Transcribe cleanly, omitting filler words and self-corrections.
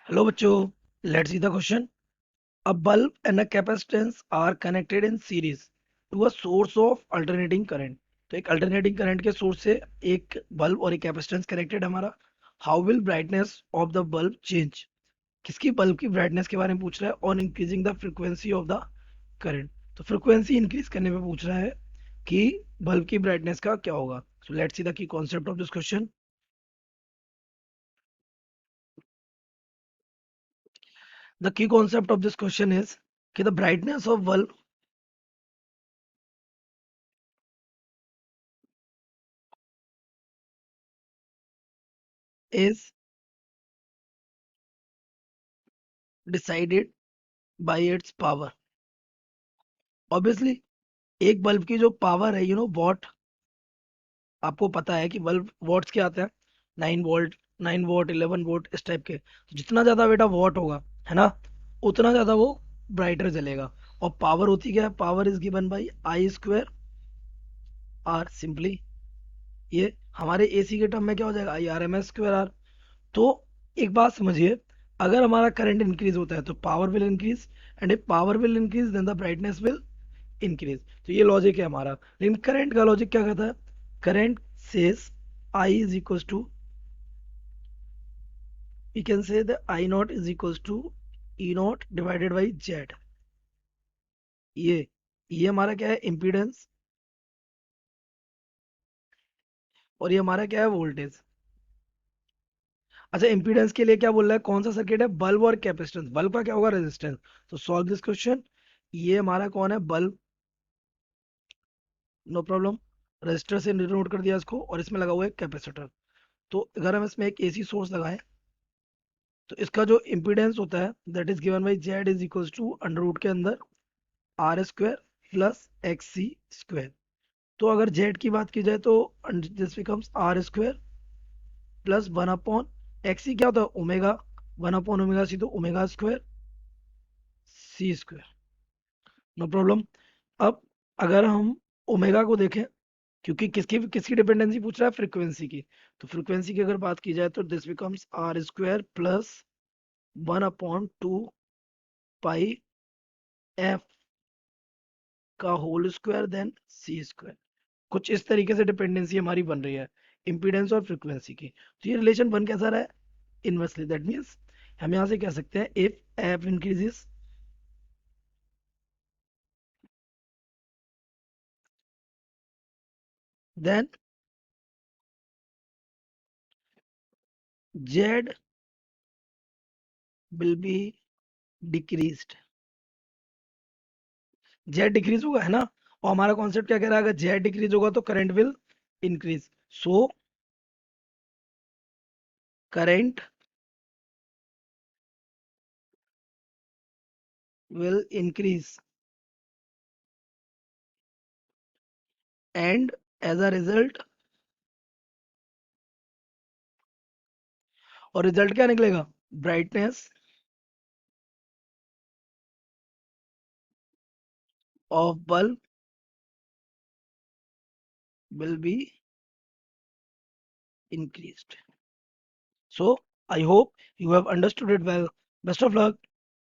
Hello बच्चों, let's see the question. A bulb and a capacitance are connected in series to a source of alternating current. तो एक alternating current के source से एक bulb और एक capacitance connected है हमारा. How will brightness of the bulb change? किसकी bulb की brightness के बारे में पूछ रहा है on increasing the frequency of the current. तो frequency increase करने में पूछ रहा है कि bulb की brightness का क्या होगा. So let's see the key concept of this question. The key concept of this question is कि the brightness of bulb is decided by its power. Obviously एक बल्ब की जो पावर है वॉट, आपको पता है कि बल्ब वॉट्स के आते हैं. 9 वोल्ट, 9 वोल्ट, 11 वोल्ट, इस टाइप के. तो जितना ज्यादा बेटा वॉट होगा, है ना, उतना ज्यादा वो ब्राइटर जलेगा. और पावर होती क्या है? Power is given by I square R. Simply ये हमारे एसी के टर्म में क्या हो जाएगा? I R M S square R. तो एक बात समझिए, अगर हमारा करंट इंक्रीज होता है तो power will increase, and if power will increase then the brightness will increase. तो ये लॉजिक है हमारा. लेकिन करंट का लॉजिक क्या कहता है? Current says I is equal to, we can say the I naught is equal to E naught divided by Z. ये हमारा क्या है? इम्पीडेंस. और ये हमारा क्या है? वोल्टेज. अच्छा, इम्पीडेंस के लिए क्या बोल रहा है? कौन सा सर्किट है? बल्ब और कैपेसिटेंस. बल्ब का क्या होगा? रेजिस्टेंस. तो सॉल्व दिस क्वेश्चन. ये हमारा कौन है? बल्ब. No problem. रजिस्टर से नोट कर दिया इसको, और इसमें लगा हुआ है कैपेसिटर. तो अगर हम इसमें एक एसी सोर्स लगाएं तो इसका जो इम्पीडेंस होता है that is given by Z is equal to under root के अंदर R square plus X C square. तो अगर जेड की बात की जाए तो this becomes R square plus 1 upon X C. क्या होता है? ओमेगा. 1 अपॉन ओमेगा सी, तो omega square C square. No problem. अब अगर हम ओमेगा को देखें, क्योंकि किसकी किसकी डिपेंडेंसी पूछ रहा है? फ्रीक्वेंसी की. तो फ्रीक्वेंसी की अगर बात की जाए तो this becomes R square plus 1 upon 2 pi F का whole square then C square. कुछ इस तरीके से डिपेंडेंसी हमारी बन रही है इम्पीडेंस और फ्रीक्वेंसी की. तो ये रिलेशन बन कैसा रहा है? इनवर्सली. दैट मीन्स हम यहाँ से कह सकते हैं if F increases then Z will be decreased. Z decrease होगा, है ना. और हमारा कॉन्सेप्ट क्या कह रहा है? अगर जेड डिक्रीज होगा तो current will increase. So current will increase, and as a result, और रिजल्ट क्या निकलेगा? Brightness of bulb will be increased. So I hope you have understood it well. Best of luck.